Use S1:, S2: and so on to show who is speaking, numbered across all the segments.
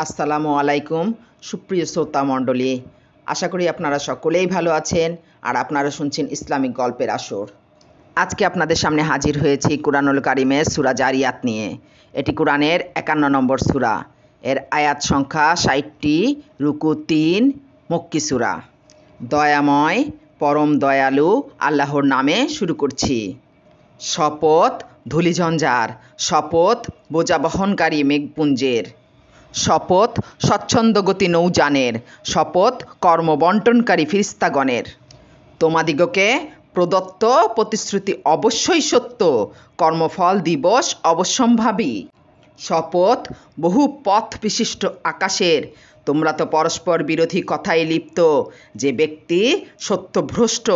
S1: আসসালামু আলাইকুম সুপ্রিয় শ্রোতা মণ্ডলী, আশা করি আপনারা সকলেই ভালো আছেন আর আপনারা শুনছেন ইসলামিক গল্পের আসর। আজকে আপনাদের সামনে হাজির হয়েছি কুরআনুল কারিমের সূরা জারিয়াত নিয়ে। এটি কুরআনের ৫১ নম্বর সূরা। এর আয়াত সংখ্যা ৬০টি, রুকু ৩, মক্কি সূরা। দয়াময় পরম দয়ালু আল্লাহর নামে শুরু করছি। শপথ ধূলিঝঞ্ঝার, শপথ বোঝা বহনকারী মেঘপুঞ্জের, শপথ স্বচ্ছন্দগতি নৌযানের, শপথ কর্মবণ্টনকারী ফিরিস্তাগণের। তোমাদিগকে প্রদত্ত প্রতিশ্রুতি অবশ্যই সত্য, কর্মফল দিবস অবশ্যম্ভাবী। শপথ বহু পথ বিশিষ্ট আকাশের, তোমরা তো পরস্পর বিরোধী কথায় লিপ্ত। যে ব্যক্তি সত্যভ্রষ্ট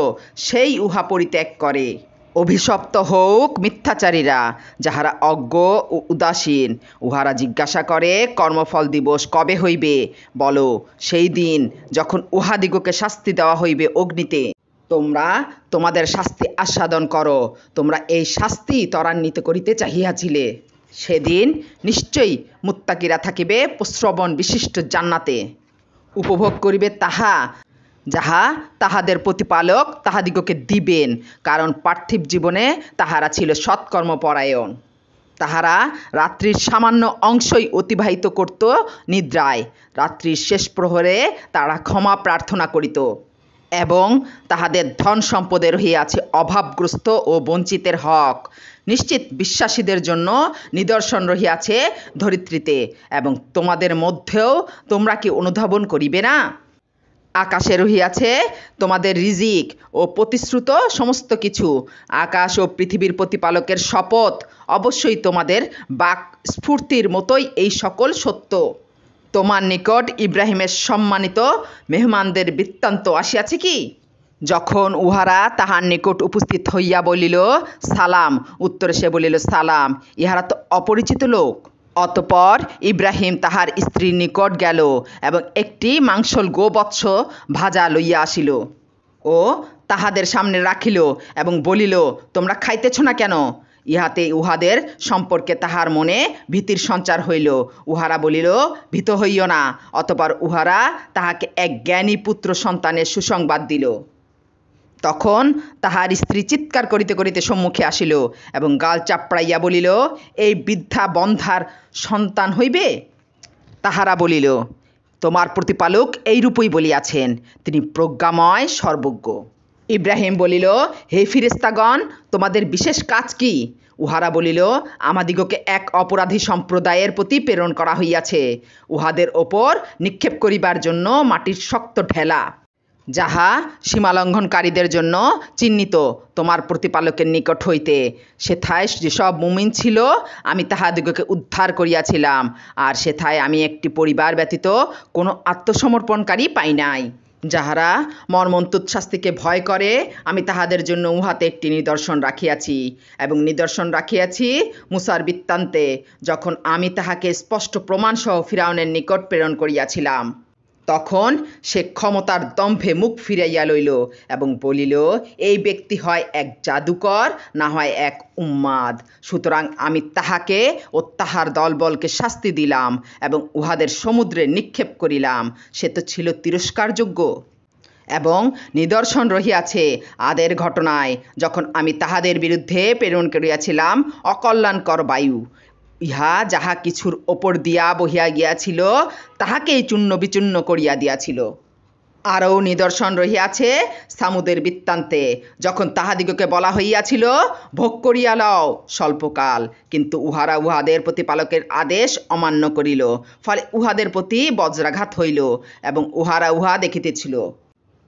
S1: সেই উহা পরিত্যাগ করে। অভিশপ্ত হোক মিথ্যাচারীরা, যাহারা অজ্ঞ ও উদাসীন। উহারা জিজ্ঞাসা করে, কর্মফল দিবস কবে হইবে? বলো, সেই দিন যখন উহাদিগকে শাস্তি দেওয়া হইবে অগ্নিতে। তোমরা তোমাদের শাস্তি আস্বাদন করো। তোমরা এই শাস্তি ত্বরান্বিত করিতে চাহিয়াছিলে। সেদিন নিশ্চয়ই মুত্তাকিরা থাকিবে প্রশ্রবণ বিশিষ্ট জান্নাতে, উপভোগ করিবে তাহা যাহা তাহাদের প্রতিপালক তাহাদিগকে দিবেন, কারণ পার্থিব জীবনে তাহারা ছিল সৎকর্মপরায়ণ। তাহারা রাত্রির সামান্য অংশই অতিবাহিত করত নিদ্রায়। রাত্রির শেষ প্রহরে তারা ক্ষমা প্রার্থনা করিত, এবং তাহাদের ধন সম্পদে রহিয়াছে অভাবগ্রস্ত ও বঞ্চিতের হক। নিশ্চিত বিশ্বাসীদের জন্য নিদর্শন রহিয়াছে ধরিত্রীতে, এবং তোমাদের মধ্যেও তোমরা কি অনুধাবন করিবে না? আকাশে রহিয়াছে তোমাদের রিজিক ও প্রতিশ্রুত সমস্ত কিছু। আকাশ ও পৃথিবীর প্রতিপালকের শপথ, অবশ্যই তোমাদের বাক স্ফূর্তির মতোই এই সকল সত্য। তোমার নিকট ইব্রাহিমের সম্মানিত মেহমানদের বৃত্তান্ত আসিয়াছে কি? যখন উহারা তাহার নিকট উপস্থিত হইয়া বলিল, সালাম, উত্তরে সে বলিল, সালাম, ইহারা তো অপরিচিত লোক। অতঃপর ইব্রাহিম তাহার স্ত্রীর নিকট গেল এবং একটি মাংসল গোবৎস ভাজা লইয়া আসিল ও তাহাদের সামনে রাখিল এবং বলিল, তোমরা খাইতেছ না কেন? ইহাতে উহাদের সম্পর্কে তাহার মনে ভীতির সঞ্চার হইল। উহারা বলিল, ভীত হইও না। অতঃপর উহারা তাহাকে এক জ্ঞানী পুত্র সন্তানের সুসংবাদ দিল। তখন তাহার স্ত্রী চিৎকার করিতে করিতে সম্মুখে আসিল এবং গাল চাপড়াইয়া বলিল, এই বৃদ্ধা বন্ধার সন্তান হইবে? তাহারা বলিল, তোমার প্রতিপালক এইরূপই বলিয়াছেন, তিনি প্রজ্ঞাময় সর্বজ্ঞ। ইব্রাহিম বলিল, হে ফিরেশতাগণ, তোমাদের বিশেষ কাজ কি? উহারা বলিল, আমাদিগকে এক অপরাধী সম্প্রদায়ের প্রতি প্রেরণ করা হইয়াছে, উহাদের ওপর নিক্ষেপ করিবার জন্য মাটির শক্ত ঢেলা, যাহা সীমালঙ্ঘনকারীদের জন্য চিহ্নিত তোমার প্রতিপালকের নিকট হইতে। সেথায় যেসব মুমিন ছিল আমি তাহাদিগকে উদ্ধার করিয়াছিলাম, আর সেথায় আমি একটি পরিবার ব্যতীত কোনো আত্মসমর্পণকারী পাই নাই। যাহারা মর্মন্তুদ শাস্তিকে ভয় করে আমি তাহাদের জন্য উহাতে একটি নিদর্শন রাখিয়াছি, এবং নিদর্শন রাখিয়াছি মুসার বৃত্তান্তে, যখন আমি তাহাকে স্পষ্ট প্রমাণসহ ফিরাউনের নিকট প্রেরণ করিয়াছিলাম। তখন সে ক্ষমতার দম্ভে মুখ ফিরাইয়া লইল এবং বলিল, এই ব্যক্তি হয় এক জাদুকর, না হয় এক উন্মাদ। সুতরাং আমি তাহাকে ও তাহার দলবলকে শাস্তি দিলাম এবং উহাদের সমুদ্রে নিক্ষেপ করিলাম। সে তো ছিল তিরস্কারযোগ্য। এবং নিদর্শন রহিয়াছে আদের ঘটনায়, যখন আমি তাহাদের বিরুদ্ধে প্রেরণ করিয়াছিলাম অকল্যাণকর বায়ু। ইহা যাহা কিছুর ওপর দিয়া বহিয়া গিয়াছিল তাহাকেই চূর্ণ বিচূর্ণ করিয়া দিয়াছিল। আরও নিদর্শন রহিয়াছে সামুদের বৃত্তান্তে, যখন তাহাদিগকে বলা হইয়াছিল, ভোগ করিয়া লও স্বল্পকাল, কিন্তু উহারা উহাদের প্রতিপালকের আদেশ অমান্য করিল, ফলে উহাদের প্রতি বজ্রাঘাত হইল এবং উহারা উহা দেখিতেছিল।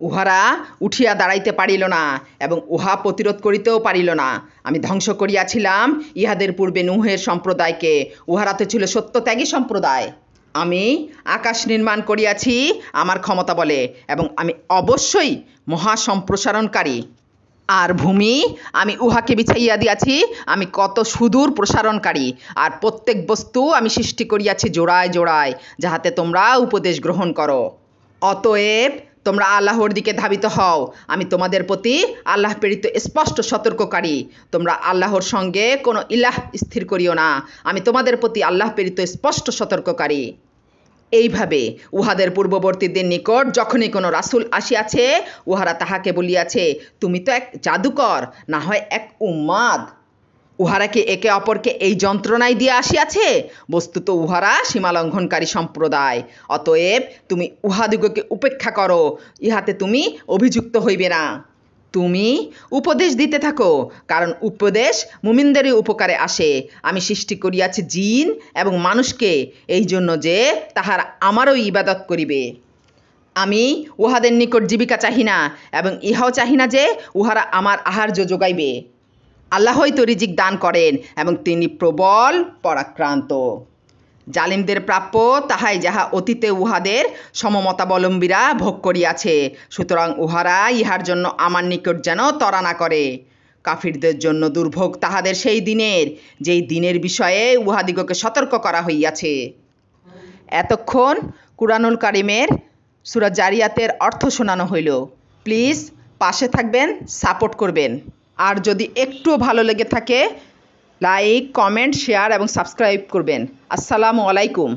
S1: উহারা উঠিয়া দাঁড়াইতে পারিল না এবং উহা প্রতিরোধ করিতেও পারিল না। আমি ধ্বংস করিয়াছিলাম ইহাদের পূর্বে নূহের সম্প্রদায়কে, উহারা তো ছিল সত্যত্যাগী সম্প্রদায়। আমি আকাশ নির্মাণ করিয়াছি আমার ক্ষমতা বলে, এবং আমি অবশ্যই মহাসম্প্রসারণকারী। আর ভূমি আমি উহাকে বিছাইয়া দিয়াছি, আমি কত সুদূর প্রসারণকারী। আর প্রত্যেক বস্তু আমি সৃষ্টি করিয়াছি জোড়ায় জোড়ায়, যাহাতে তোমরা উপদেশ গ্রহণ করো। অতএব তোমরা আল্লাহর দিকে ধাবিত হও, আমি তোমাদের প্রতি আল্লাহ প্রেরিত স্পষ্ট সতর্ককারী। তোমরা আল্লাহর সঙ্গে কোনো ইলাহ স্থির করিও না, আমি তোমাদের প্রতি আল্লাহ প্রেরিত স্পষ্ট সতর্ককারী। এইভাবে উহাদের পূর্ববর্তীদের নিকট যখনই কোনো রাসূল আসিয়াছে, উহারা তাহাকে বলিয়াছে, তুমি তো এক জাদুকর, না হয় এক উন্মাদ। উহারা কি একে অপরকে এই যন্ত্রণায় দিয়া আসিয়াছে? বস্তুত উহারা সীমালঙ্ঘনকারী সম্প্রদায়। অতএব তুমি উহাদিগকে উপেক্ষা করো, ইহাতে তুমি অভিযুক্ত হইবে না। তুমি উপদেশ দিতে থাকো, কারণ উপদেশ মুমিনদেরই উপকারে আসে। আমি সৃষ্টি করিয়াছি জিন এবং মানুষকে এই জন্য যে তাহারা আমারও ইবাদত করিবে। আমি উহাদের নিকট জীবিকা চাহি না, এবং ইহাও চাহি না যে উহারা আমার আহার্য যোগাইবে। আল্লাহই তো রিজিক দান করেন, এবং তিনি প্রবল পরাক্রান্ত। জালিমদের প্রাপ্য তাহাই যাহা অতীতে উহাদের সমমতাবলম্বীরা ভোগ করিয়াছে, সুতরাং উহারা ইহার জন্য আমার নিকট যেন তরা না করে। কাফিরদের জন্য দুর্ভোগ তাহাদের সেই দিনের, যেই দিনের বিষয়ে উহাদিগকে সতর্ক করা হইয়াছে। এতক্ষণ কুরআনুল কারীমের সূরা জারিয়াতের অর্থ শোনানো হইল। প্লিজ পাশে থাকবেন, সাপোর্ট করবেন। আর যদি একটুও ভালো লেগে থাকে, লাইক, কমেন্ট, শেয়ার এবং সাবস্ক্রাইব করবেন। আসসালামু আলাইকুম।